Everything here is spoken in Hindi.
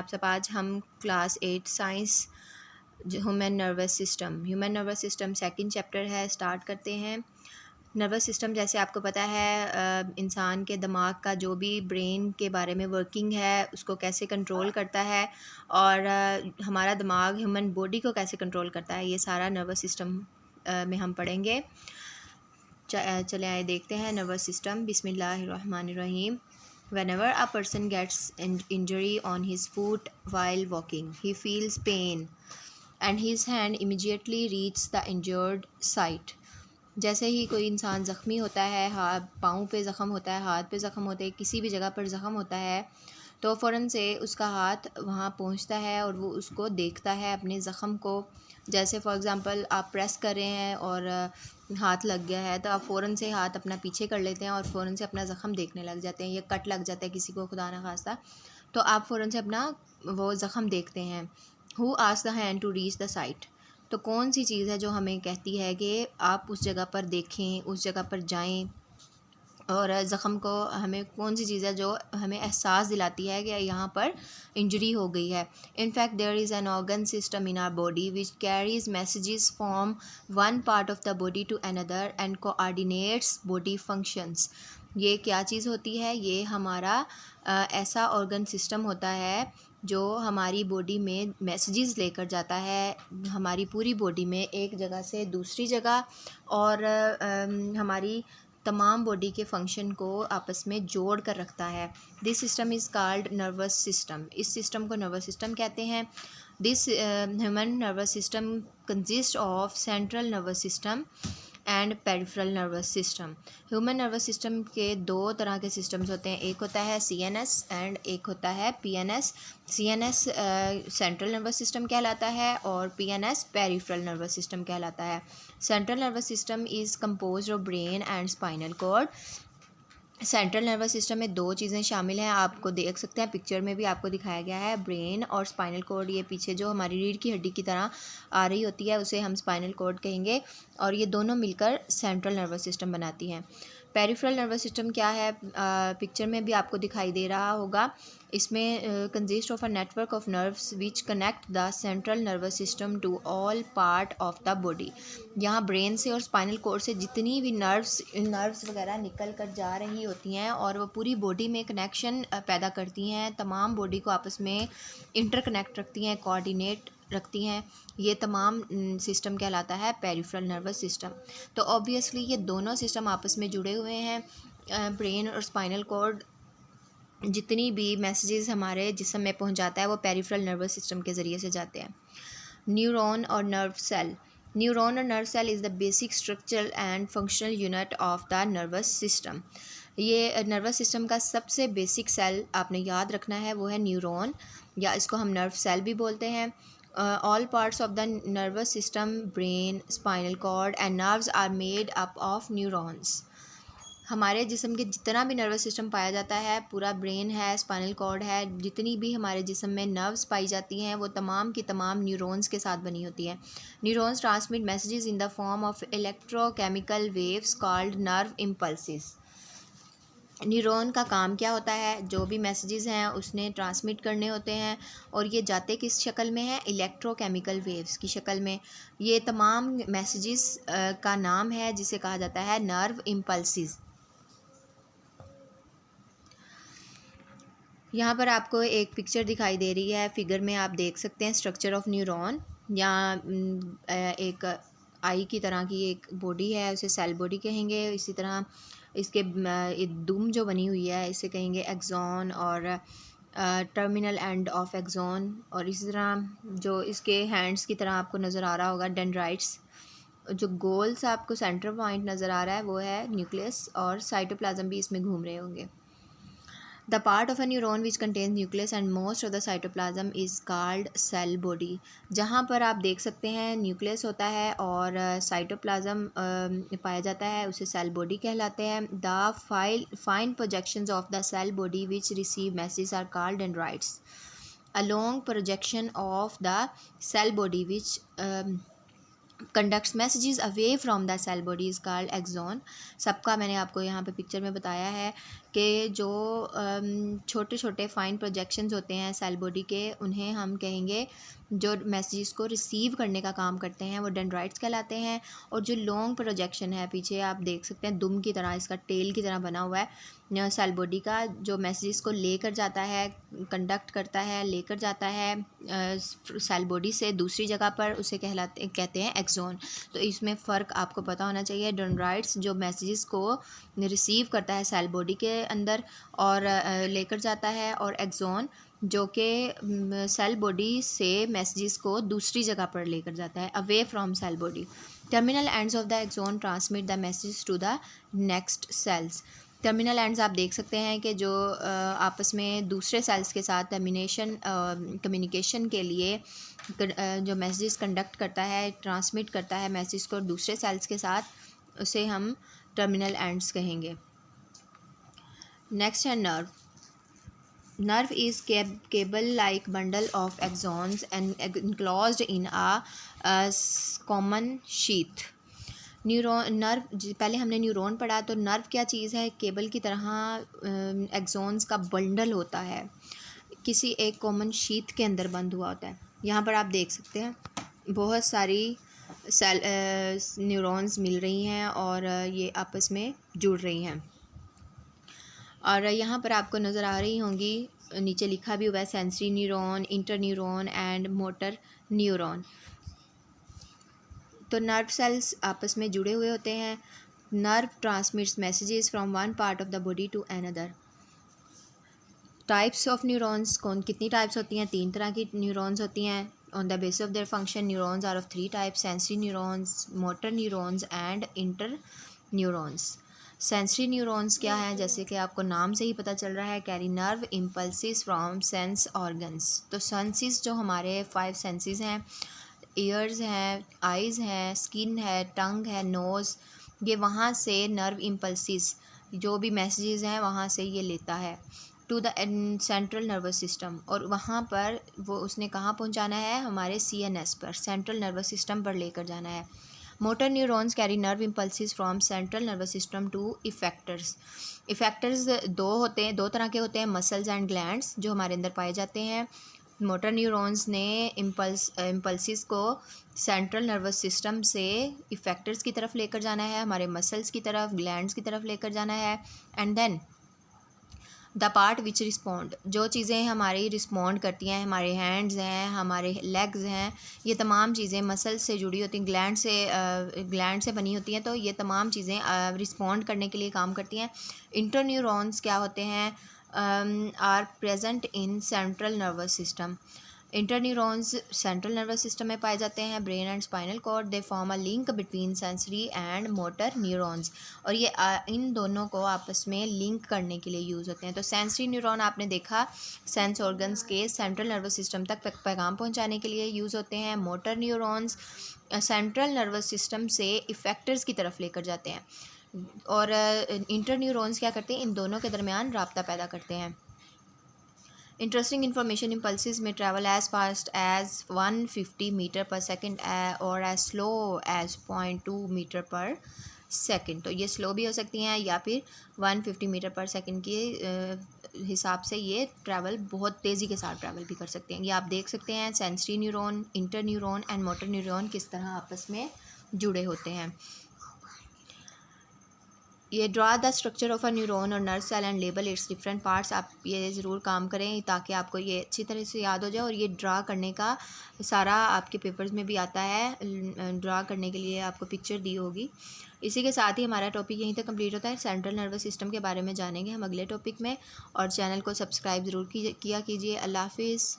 सब आज हम class 8 science human nervous system second chapter है, स्टार्ट करते हैं। नर्वस सिस्टम जैसे आपको पता है इंसान के दिमाग का जो भी ब्रेन के बारे में वर्किंग है उसको कैसे कंट्रोल करता है और हमारा दिमाग ह्यूमन बॉडी को कैसे कंट्रोल करता है, ये सारा नर्वस सिस्टम में हम पढ़ेंगे। चले आए देखते हैं नर्वस सिस्टम। बिस्मिल्लाहिर्रहमानिर्रहीम। Whenever a person gets an injury on his foot while walking, he feels pain and his hand immediately reaches the injured site. जैसे ही कोई इंसान ज़ख्मी होता है, हाथ पाँव पे ज़ख़म होता है, हाथ पे ज़ख़म होते हैं, किसी भी जगह पर ज़ख़म होता है तो फ़ौरन से उसका हाथ वहाँ पहुँचता है और वो उसको देखता है अपने ज़ख़म को। जैसे फ़ॉर एग्ज़ाम्पल आप प्रेस कर रहे हैं और हाथ लग गया है तो आप फ़ौरन से हाथ अपना पीछे कर लेते हैं और फ़ौरन से अपना ज़ख़म देखने लग जाते हैं। या कट लग जाता है किसी को खुदा न खास्ता, तो आप फ़ौरन से अपना वो ज़ख़म देखते हैं। Who asked the hand to reach the site, तो कौन सी चीज़ है जो हमें कहती है कि आप उस जगह पर देखें, उस जगह पर जाएं, और ज़ख़म को हमें कौन सी चीज़ है जो हमें एहसास दिलाती है कि यहाँ पर इंजरी हो गई है। In fact there is an organ system in our body which carries messages from one part of the body to another and coordinates body functions. ये क्या चीज़ होती है? ये हमारा ऐसा ऑर्गन सिस्टम होता है जो हमारी बॉडी में मैसेजेस लेकर जाता है, हमारी पूरी बॉडी में एक जगह से दूसरी जगह, और हमारी तमाम बॉडी के फंक्शन को आपस में जोड़ कर रखता है। This system is called nervous system. इस सिस्टम को नर्वस सिस्टम कहते हैं। This human nervous system consist of central nervous system and peripheral nervous system. Human nervous system के दो तरह के सिस्टम्स होते हैं, एक होता है CNS एंड एक होता है PNS। CNS central nervous system कहलाता है और PNS पेरिफेरल नर्वस सिस्टम कहलाता है। Central nervous system is composed of brain and spinal cord. Central nervous system में दो चीज़ें शामिल हैं, आपको देख सकते हैं पिक्चर में भी आपको दिखाया गया है, ब्रेन और स्पाइनल कॉर्ड। ये पीछे जो हमारी रीढ़ की हड्डी की तरह आ रही होती है उसे हम स्पाइनल कॉर्ड कहेंगे, और ये दोनों मिलकर सेंट्रल नर्वस सिस्टम बनाती हैं। पेरिफेरल नर्वस सिस्टम क्या है? पिक्चर में भी आपको दिखाई दे रहा होगा। इसमें consist of a network of nerves which connect the central nervous system to all part of the body. यहाँ ब्रेन से और स्पाइनल कॉर्ड से जितनी भी नर्व्स वगैरह निकल कर जा रही होती हैं और वो पूरी बॉडी में कनेक्शन पैदा करती हैं, तमाम बॉडी को आपस में इंटरकनेक्ट रखती हैं, कोऑर्डिनेट रखती हैं। ये तमाम सिस्टम कहलाता है पेरिफेरल नर्वस सिस्टम। तो ऑब्वियसली ये दोनों सिस्टम आपस में जुड़े हुए हैं। ब्रेन और स्पाइनल कॉर्ड जितनी भी मैसेजेस हमारे जिस्म में पहुंचाता है वो पेरिफेरल नर्वस सिस्टम के ज़रिए से जाते हैं। न्यूरॉन और नर्व सेल। न्यूरॉन और nerve cell is the basic structural and functional unit of the nervous system. ये नर्वस सिस्टम का सबसे बेसिक सेल आपने याद रखना है, वो है न्यूरॉन, या इसको हम नर्व सेल भी बोलते हैं। All parts of the nervous system, brain, spinal cord and nerves are made up of neurons. हमारे जिस्म के जितना भी नर्वस सिस्टम पाया जाता है, पूरा ब्रेन है, स्पाइनल कॉर्ड है, जितनी भी हमारे जिस्म में नर्व्स पाई जाती हैं वो तमाम की तमाम न्यूरॉन्स के साथ बनी होती हैं। Neurons transmit messages in the form of electrochemical waves called nerve impulses. Neuron का काम क्या होता है? जो भी मैसेजेस हैं उसने ट्रांसमिट करने होते हैं, और ये जाते किस शक्ल में है? इलेक्ट्रोकेमिकल वेव्स की शक्ल में। ये तमाम मैसेजेस का नाम है जिसे कहा जाता है नर्व इम्पल्सेस। यहाँ पर आपको एक पिक्चर दिखाई दे रही है, फिगर में आप देख सकते हैं स्ट्रक्चर ऑफ न्यूरॉन। यहाँ एक आई की तरह की एक बॉडी है, उसे सेल बॉडी कहेंगे। इसी तरह इसके दुम जो बनी हुई है इसे कहेंगे एक्सॉन और टर्मिनल एंड ऑफ एक्सॉन। और इसी तरह जो इसके हैंड्स की तरह आपको नज़र आ रहा होगा डेंड्राइट्स। जो गोल सा आपको सेंटर पॉइंट नज़र आ रहा है वो है न्यूक्लियस, और साइटोप्लाज्म भी इसमें घूम रहे होंगे। The part of a neuron which contains nucleus and most of the cytoplasm is called cell body। जहाँ पर आप देख सकते हैं न्यूक्लियस होता है और साइटोप्लाज्म पाया जाता है, उसे सेल बॉडी कहलाते हैं। The fine projections of the cell body which receive messages are called dendrites। A long projection of the cell body which conducts messages away from the cell body is called axon. सबका मैंने आपको यहाँ पे पिक्चर में बताया है कि जो छोटे छोटे फाइन प्रोजेक्शंस होते हैं सेल बॉडी के, उन्हें हम कहेंगे, जो मैसेजेस को रिसीव करने का काम करते हैं, वो डेंड्राइट्स कहलाते हैं। और जो लॉन्ग प्रोजेक्शन है, पीछे आप देख सकते हैं दुम की तरह, इसका टेल की तरह बना हुआ है सेल बॉडी का, जो मैसेजेस को लेकर जाता है, कंडक्ट करता है, लेकर जाता है सेल बॉडी से दूसरी जगह पर, उसे कहते हैं एक्सोन। तो इसमें फ़र्क आपको पता होना चाहिए। डेंड्राइट्स जो मैसेजेस को रिसीव करता है सेल बॉडी के अंदर और लेकर जाता है, और एक्सोन जो कि सेल बॉडी से मैसेजेस को दूसरी जगह पर लेकर जाता है, away from cell body. Terminal ends of the axon transmit the message to the next cells. Terminal ends आप देख सकते हैं कि जो आपस में दूसरे सेल्स के साथ कम्युनिकेशन के लिए जो मैसेजेस कंडक्ट करता है, ट्रांसमिट करता है मैसेज को दूसरे सेल्स के साथ, उसे हम टर्मिनल एंड्स कहेंगे। नेक्स्ट है nerve. Nerve is cable-like bundle of axons and enclosed in a common sheath. Neuron, nerve, पहले हमने न्यूरॉन पढ़ा, तो नर्व क्या चीज़ है? केबल की तरह एक्सॉन्स का बंडल होता है, किसी एक कॉमन शीथ के अंदर बंद हुआ होता है। यहाँ पर आप देख सकते हैं बहुत सारी सेल न्यूरॉन्स मिल रही हैं और ये आपस में जुड़ रही हैं। और यहाँ पर आपको नज़र आ रही होंगी, नीचे लिखा भी हुआ है sensory neuron, inter neuron and motor neuron. तो नर्व सेल्स आपस में जुड़े हुए होते हैं। Nerve transmits messages from one part of the body to another. Types of neurons, कितनी टाइप्स होती हैं? 3 तरह की न्यूरॉन्स होती हैं। On the basis of their function neurons are of 3 types: sensory neurons, motor neurons and inter neurons. Sensory neurons क्या है? जैसे कि आपको नाम से ही पता चल रहा है, carry nerve impulses from sense organs. तो सेंसेस जो हमारे 5 सेंसेस हैं, ईयर्स हैं, आइज़ हैं, स्किन है, टंग है, नोज़, ये वहाँ से नर्व इम्पल्सिस जो भी मैसेजेस हैं वहाँ से ये लेता है to the central nervous system. और वहाँ पर वो उसने कहाँ पहुँचाना है? हमारे CNS पर, सेंट्रल नर्वस सिस्टम पर लेकर जाना है। Motor neurons carry nerve impulses from central nervous system to effectors. Effectors 2 तरह के होते हैं, मसल्स एंड ग्लैंड्स, जो हमारे अंदर पाए जाते हैं। मोटर न्यूरॉन्स ने इम्पल्सिस को सेंट्रल नर्वस सिस्टम से इफेक्टर्स की तरफ लेकर जाना है, हमारे मसल्स की तरफ, ग्लैंड्स की तरफ लेकर जाना है। And then the part which respond, जो चीज़ें हमारी रिस्पॉन्ड करती हैं, हमारे हैंड्स हैं, हमारे लेग्स हैं, ये तमाम चीज़ें मसल से जुड़ी होती हैं, ग्लैंड से बनी होती हैं, तो ये तमाम चीज़ें रिस्पॉन्ड करने के लिए काम करती हैं। इंटर न्यूरॉन्स क्या होते हैं? Are present in central nervous system. Inter neurons central nervous system में पाए जाते हैं। Brain and spinal cord, they form a link between sensory and motor neurons, और ये इन दोनों को आपस में लिंक करने के लिए यूज़ होते हैं। तो सेंसरी न्यूरॉन आपने देखा सेंस ऑर्गन्स के सेंट्रल नर्वस सिस्टम तक पैगाम पहुंचाने के लिए यूज़ होते हैं। Motor neurons central nervous system से इफेक्टर्स की तरफ लेकर जाते हैं, और इंटर न्यूरॉन्स क्या करते हैं? इन दोनों के दरमियान राब्ता पैदा करते हैं। Interesting information impulses may travel as fast as 150 metre पर सेकेंड और as slow as 0.2 मीटर पर सेकेंड। तो ये स्लो भी हो सकती हैं या फिर 150 मीटर पर सेकेंड के हिसाब से ये ट्रैवल बहुत तेज़ी के साथ ट्रैवल भी कर सकते हैं। ये आप देख सकते हैं sensory neuron, inter neuron and motor neuron किस तरह आपस में जुड़े होते हैं। ये draw the structure of a neuron और nerve cell and label its different parts. आप ये ज़रूर काम करें ताकि आपको ये अच्छी तरह से याद हो जाए, और ये ड्रा करने का सारा आपके पेपर्स में भी आता है। ड्रा करने के लिए आपको पिक्चर दी होगी। इसी के साथ ही हमारा टॉपिक यहीं तक कंप्लीट होता है। सेंट्रल नर्वस सिस्टम के बारे में जानेंगे हम अगले टॉपिक में, और चैनल को सब्सक्राइब ज़रूर किया कीजिए। अल्लाह हाफिज़।